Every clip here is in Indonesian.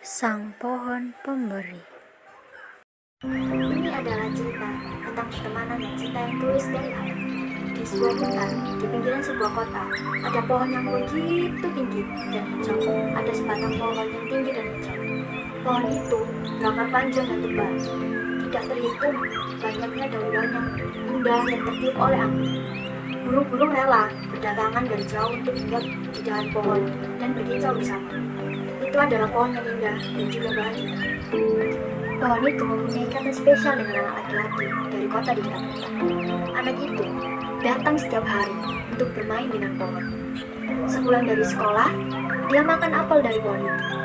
Sang Pohon Pemberi. Ini adalah cerita tentang pertemanan dan cinta yang tulus dari alam. Di sebuah hutan, di pinggiran sebuah kota, ada pohon yang begitu tinggi dan hijau. Ada sebatang pohon yang tinggi dan hijau. Pohon itu berakar panjang dan tebal. Tidak terhitung banyaknya daun-daun yang indah yang tertiup oleh angin. Burung-burung rela berdatangan dari jauh untuk hinggap di dahan pohon dan berkicau bersama. Itu adalah pohon yang indah dan juga bahagia. Pohon itu mempunyai ikatan spesial dengan anak laki-laki dari kota di dekat kota. Anak itu datang setiap hari untuk bermain dengan pohon. Sepulang dari sekolah, dia makan apel dari pohon itu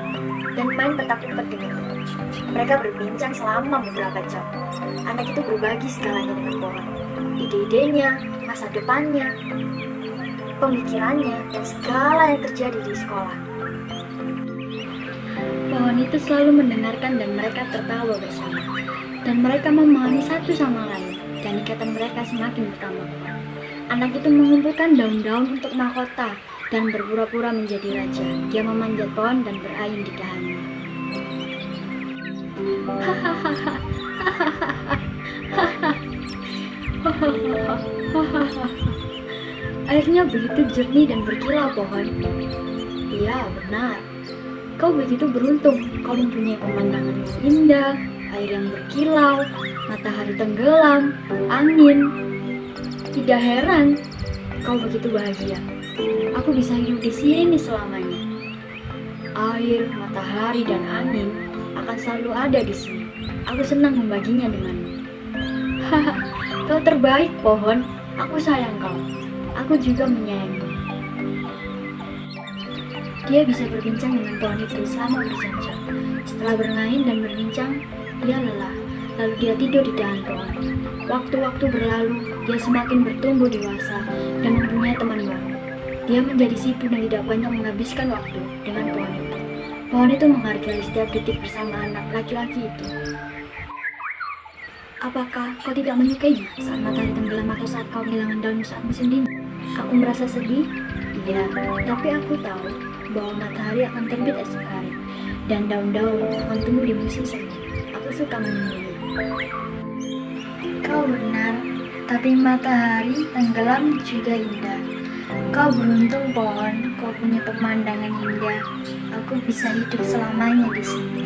dan main petak umpet dengannya. Mereka berbincang selama beberapa jam. Anak itu berbagi segalanya dengan pohon. Ide-idenya, masa depannya, pemikirannya, dan segala yang terjadi di sekolah. Pohon itu selalu mendengarkan dan mereka tertawa bersama. Dan mereka memahami satu sama lain dan ikatan mereka semakin bertambah kuat. Anak itu mengumpulkan daun-daun untuk mahkota dan berpura-pura menjadi raja. Dia memanjat pohon dan berayun di dahannya. Airnya begitu jernih dan berkilau pohon. Iya, benar. Kau begitu beruntung, kau mempunyai pemandangan yang indah, air yang berkilau, matahari tenggelam, angin. Tidak heran, kau begitu bahagia. Aku bisa hidup di sini selamanya. Air, matahari, dan angin akan selalu ada di sini. Aku senang membaginya denganmu. Haha, kau terbaik pohon. Aku sayang kau. Aku juga menyayangimu. Dia bisa berbincang dengan pohon itu selama berjam-jam. Setelah bermain dan berbincang, dia lelah. Lalu dia tidur di dahan pohon. Waktu-waktu berlalu, dia semakin bertumbuh dewasa dan mempunyai teman baru. Dia menjadi sibuk dan tidak banyak menghabiskan waktu dengan pohon itu. Pohon itu menghargai setiap detik bersama anak laki-laki itu. Apakah kau tidak menyukainya saat matahari tenggelam atau saat kau kehilangan daun saat musim dingin? Aku merasa sedih, iya, tapi aku tahu bahwa matahari akan terbit esok hari dan daun-daun akan tumbuh di musim semi. Aku suka menunggunya. Kau benar, tapi matahari tenggelam juga indah. Kau beruntung pohon, kau punya pemandangan indah. Aku bisa hidup selamanya di sini.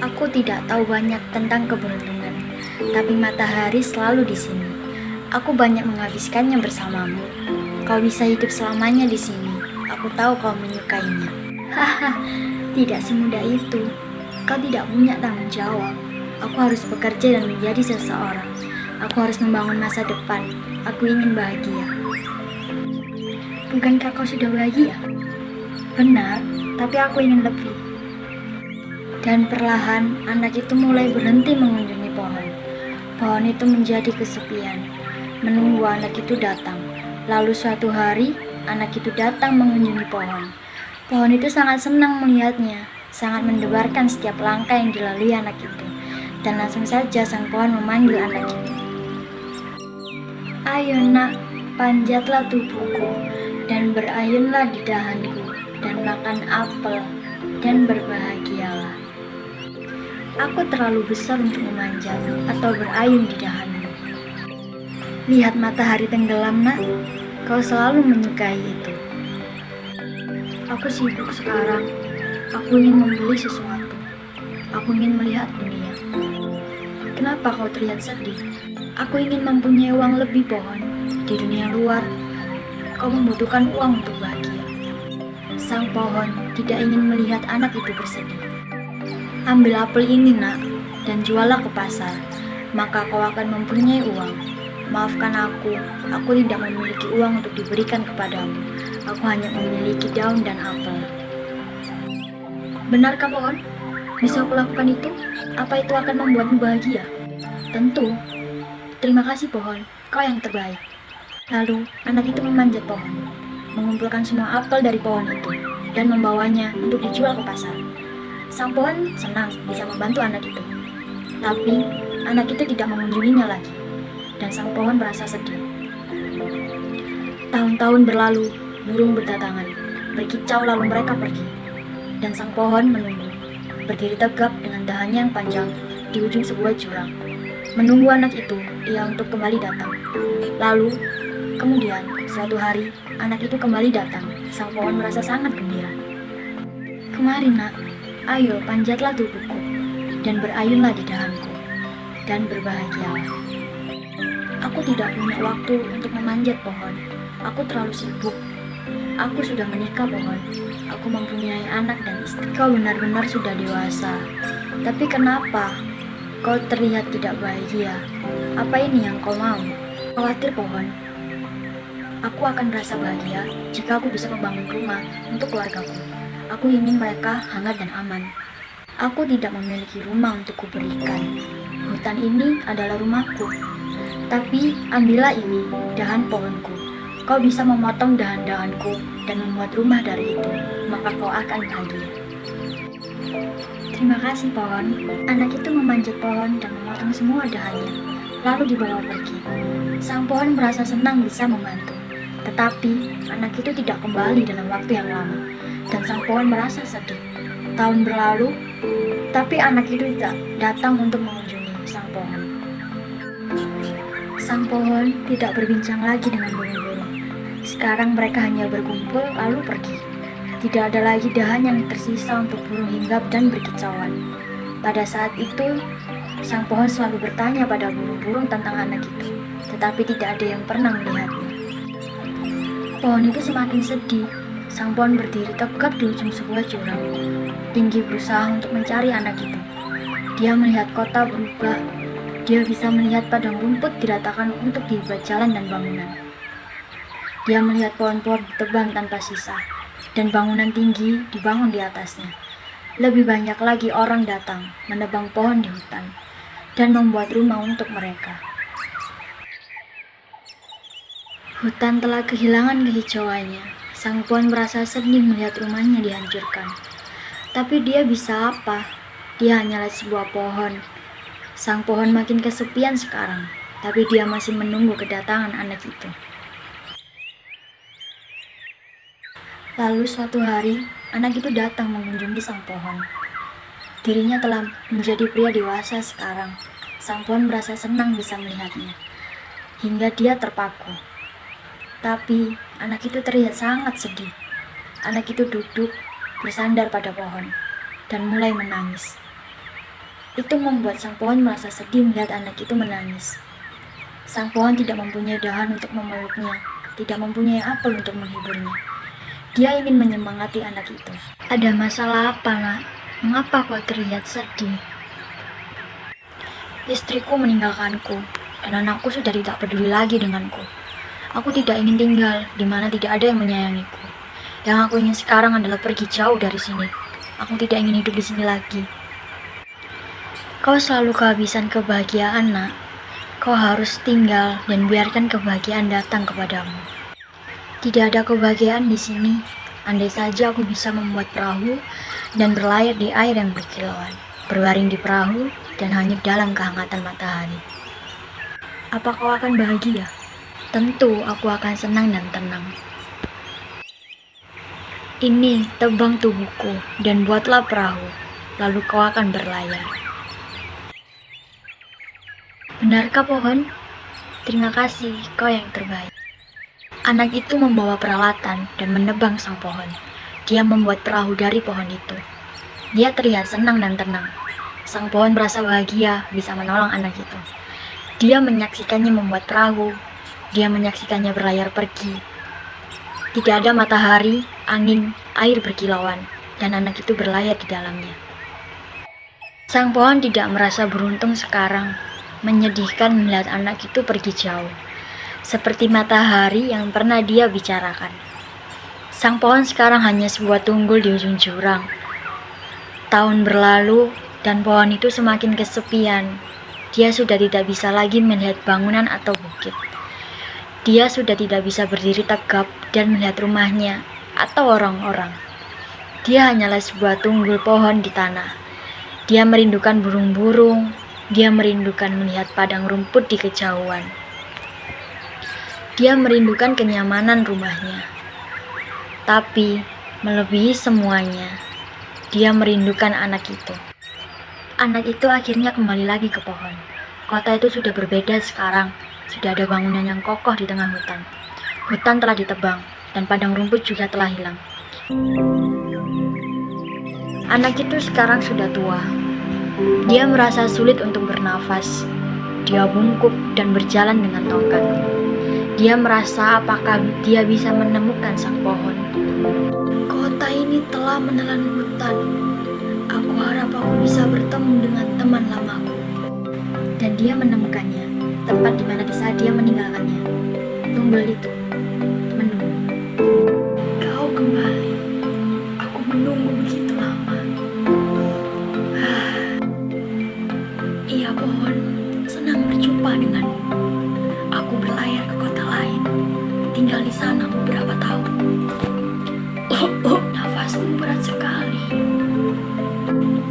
Aku tidak tahu banyak tentang keberuntungan, tapi matahari selalu di sini. Aku banyak menghabiskannya bersamamu. Kau bisa hidup selamanya di sini. Aku tahu kau menyukainya. Haha, tidak semudah itu. Kau tidak punya tanggung jawab. Aku harus bekerja dan menjadi seseorang. Aku harus membangun masa depan. Aku ingin bahagia. Bukankah kau sudah bahagia? Benar, tapi aku ingin lebih. Dan perlahan anak itu mulai berhenti mengunjungi pohon. Pohon itu menjadi kesepian, menunggu anak itu datang. Lalu suatu hari, anak itu datang mengunjungi pohon. Pohon itu sangat senang melihatnya, sangat mendebarkan setiap langkah yang dilalui anak itu. Dan langsung saja sang pohon memanggil anak itu. Ayo nak, panjatlah tubuhku, dan berayunlah di dahanku, dan makan apel, dan berbahagialah. Aku terlalu besar untuk memanjat atau berayun di dahanmu. Lihat matahari tenggelam nak, kau selalu menyukai itu. Aku sibuk sekarang, aku ingin membeli sesuatu. Aku ingin melihat dunia. Kenapa kau terlihat sedih? Aku ingin mempunyai uang lebih pohon. Di dunia luar, kau membutuhkan uang untuk bahagia. Sang pohon tidak ingin melihat anak itu bersedih. Ambil apel ini nak, dan juallah ke pasar, maka kau akan mempunyai uang. Maafkan aku tidak memiliki uang untuk diberikan kepadamu. Aku hanya memiliki daun dan apel. Benarkah pohon? Bisa aku lakukan itu? Apa itu akan membuatmu bahagia? Tentu. Terima kasih pohon, kau yang terbaik. Lalu anak itu memanjat pohon, mengumpulkan semua apel dari pohon itu, dan membawanya untuk dijual ke pasar. Sang pohon senang bisa membantu anak itu. Tapi anak itu tidak mengunjunginya lagi. Dan sang pohon merasa sedih. Tahun-tahun berlalu, burung berdatangan, berkicau lalu mereka pergi. Dan sang pohon menunggu. berdiri tegap dengan dahannya yang panjang di ujung sebuah jurang. Menunggu anak itu, ia untuk kembali datang. Lalu, kemudian, suatu hari, anak itu kembali datang. Sang pohon merasa sangat gembira. "Kemari, nak. Ayo, panjatlah tubuhku, dan berayunlah di dahanku, dan berbahagialah. Aku tidak punya waktu untuk memanjat pohon. Aku terlalu sibuk. Aku sudah menikah, pohon. Aku mempunyai anak dan istri. Kau benar-benar sudah dewasa. Tapi kenapa kau terlihat tidak bahagia? Apa ini yang kau mau?" "Khawatir, pohon. Aku akan merasa bahagia jika aku bisa membangun rumah untuk keluargaku. Aku ingin mereka hangat dan aman. Aku tidak memiliki rumah untuk kuberikan. Hutan ini adalah rumahku. Tapi ambillah ini, dahan pohonku. Kau bisa memotong dahan-dahanku dan membuat rumah dari itu, maka kau akan bahagia." "Terima kasih, pohon." Anak itu memanjat pohon dan memotong semua dahannya, lalu dibawa pergi. Sang pohon merasa senang bisa membantu. Tetapi anak itu tidak kembali dalam waktu yang lama, dan sang pohon merasa sedih. Tahun berlalu, tapi anak itu tidak datang untuk mengunjungi sang pohon. Sang pohon tidak berbincang lagi dengan burung-burung. Sekarang mereka hanya berkumpul lalu pergi. Tidak ada lagi dahan yang tersisa untuk burung hinggap dan berkicauan. Pada saat itu, sang pohon selalu bertanya pada burung-burung tentang anak itu, tetapi tidak ada yang pernah melihatnya. Pohon itu semakin sedih. Sang pohon berdiri tegap di ujung sebuah jurang, tinggi berusaha untuk mencari anak itu. Dia melihat kota berubah. Dia bisa melihat padang rumput diratakan untuk dibuat jalan dan bangunan. Dia melihat pohon-pohon ditebang tanpa sisa, dan bangunan tinggi dibangun di atasnya. Lebih banyak lagi orang datang menebang pohon di hutan dan membuat rumah untuk mereka. Hutan telah kehilangan kehijauannya. Sang pohon merasa sedih melihat rumahnya dihancurkan. Tapi dia bisa apa? Dia hanyalah sebuah pohon. Sang pohon makin kesepian sekarang, tapi dia masih menunggu kedatangan anak itu. Lalu suatu hari, anak itu datang mengunjungi sang pohon. Dirinya telah menjadi pria dewasa sekarang. Sang pohon merasa senang bisa melihatnya, hingga dia terpaku. Tapi anak itu terlihat sangat sedih. Anak itu duduk bersandar pada pohon dan mulai menangis. Itu membuat sang pohon merasa sedih melihat anak itu menangis. Sang pohon tidak mempunyai dahan untuk memeluknya, tidak mempunyai apel untuk menghiburnya. Dia ingin menyemangati anak itu. "Ada masalah apa, nak? Mengapa kau terlihat sedih?" "Istriku meninggalkanku, dan anakku sudah tidak peduli lagi denganku. Aku tidak ingin tinggal di mana tidak ada yang menyayangiku. Yang aku ingin sekarang adalah pergi jauh dari sini. Aku tidak ingin hidup di sini lagi." "Kau selalu kehabisan kebahagiaan, nak. Kau harus tinggal dan biarkan kebahagiaan datang kepadamu." "Tidak ada kebahagiaan di sini. Andai saja aku bisa membuat perahu dan berlayar di air yang berkilauan, berbaring di perahu dan hanyut dalam kehangatan matahari." "Apa kau akan bahagia?" "Tentu aku akan senang dan tenang." "Ini, tebang tubuhku dan buatlah perahu, lalu kau akan berlayar." "Benarkah, pohon? Terima kasih, kau yang terbaik." Anak itu membawa peralatan dan menebang sang pohon. Dia membuat perahu dari pohon itu. Dia terlihat senang dan tenang. Sang pohon merasa bahagia bisa menolong anak itu. Dia menyaksikannya membuat perahu. Dia menyaksikannya berlayar pergi. Tidak ada matahari, angin, air berkilauan, dan anak itu berlayar di dalamnya. Sang pohon tidak merasa beruntung sekarang. Menyedihkan melihat anak itu pergi jauh, seperti matahari yang pernah dia bicarakan. Sang pohon sekarang hanya sebuah tunggul di ujung jurang. Tahun berlalu, dan pohon itu semakin kesepian. Dia sudah tidak bisa lagi melihat bangunan atau bukit. Dia sudah tidak bisa berdiri tegap dan melihat rumahnya atau orang-orang. Dia hanyalah sebuah tunggul pohon di tanah. Dia merindukan burung-burung. Dia merindukan melihat padang rumput di kejauhan. Dia merindukan kenyamanan rumahnya. Tapi, melebihi semuanya, Dia merindukan anak itu. Anak itu akhirnya kembali lagi ke pohon. Kota itu sudah berbeda sekarang. Sudah ada bangunan yang kokoh di tengah hutan. Hutan telah ditebang, dan padang rumput juga telah hilang. Anak itu sekarang sudah tua. Dia merasa sulit untuk bernafas. Dia bungkuk dan berjalan dengan tongkat. Dia merasa apakah dia bisa menemukan sang pohon. Kota ini telah menelan hutan. Aku harap aku bisa bertemu dengan teman lamaku. Dan dia menemukannya, tempat di mana di saat dia meninggalkannya. Tunggul itu menunggu. Kau kembali. Aku menunggu begitu lama. Iya pohon, senang berjumpa denganmu. Aku berlayar ke kota lain, tinggal di sana beberapa tahun. Nafasmu berat sekali.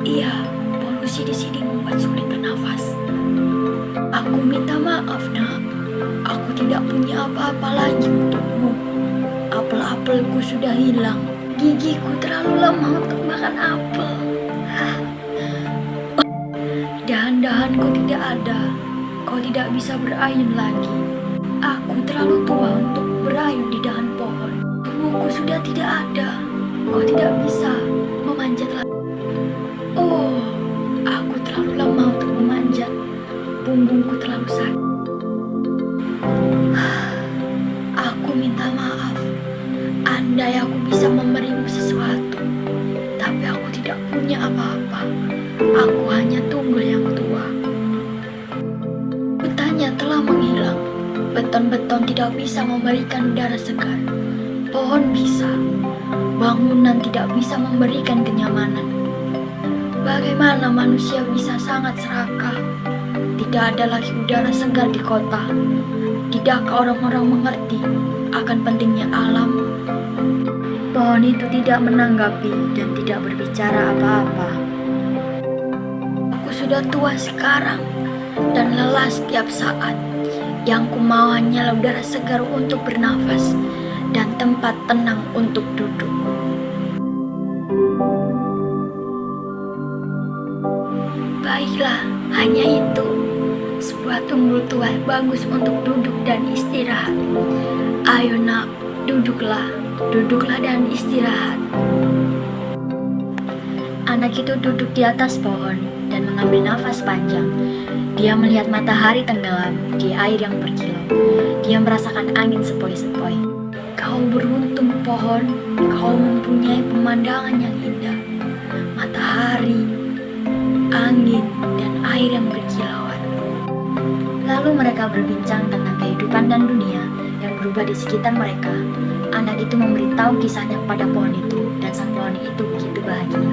Iya, polusi di sini membuat sulit bernafas. Aku minta maaf, nak. Aku tidak punya apa-apa lagi untukmu. Apel-apelku sudah hilang. Gigiku terlalu lemah untuk makan apel. Dahan-dahanku tidak ada. Kau tidak bisa berayun lagi. Aku terlalu tua untuk berayun di dahan pohon. Tubuhku sudah tidak ada. Kau tidak bisa memanjat lagi. Oh, aku terlalu lemah untuk memanjat. Punggungku terlalu sakit. Aku minta maaf. Andai aku bisa memberimu sesuatu, tapi aku tidak punya apa-apa. Aku hanya tunggul yang tua. Hutannya telah menghilang. Beton-beton tidak bisa memberikan udara segar. Pohon bisa. Bangunan tidak bisa memberikan kenyamanan. Bagaimana manusia bisa sangat serakah? Tidak ada lagi udara segar di kota. Tidakkah orang-orang mengerti akan pentingnya alam? Pohon itu tidak menanggapi dan tidak berbicara apa-apa. Aku sudah tua sekarang dan lelah setiap saat. Yang ku mau hanyalah udara segar untuk bernafas dan tempat tenang untuk duduk. Baiklah, hanya itu. Sebuah tunggul tua bagus untuk duduk dan istirahat. Ayo nak, duduklah dan istirahat. Anak itu duduk di atas pohon dan mengambil nafas panjang. Dia melihat matahari tenggelam di air yang berkilau. Dia merasakan angin sepoi-sepoi. Kau beruntung pohon, kau mempunyai pemandangan yang indah. Matahari, angin, dan air yang berkilauan. Lalu mereka berbincang tentang kehidupan dan dunia yang berubah di sekitar mereka. Anak itu memberitahu kisahnya pada pohon itu, dan sang pohon itu begitu bahagia.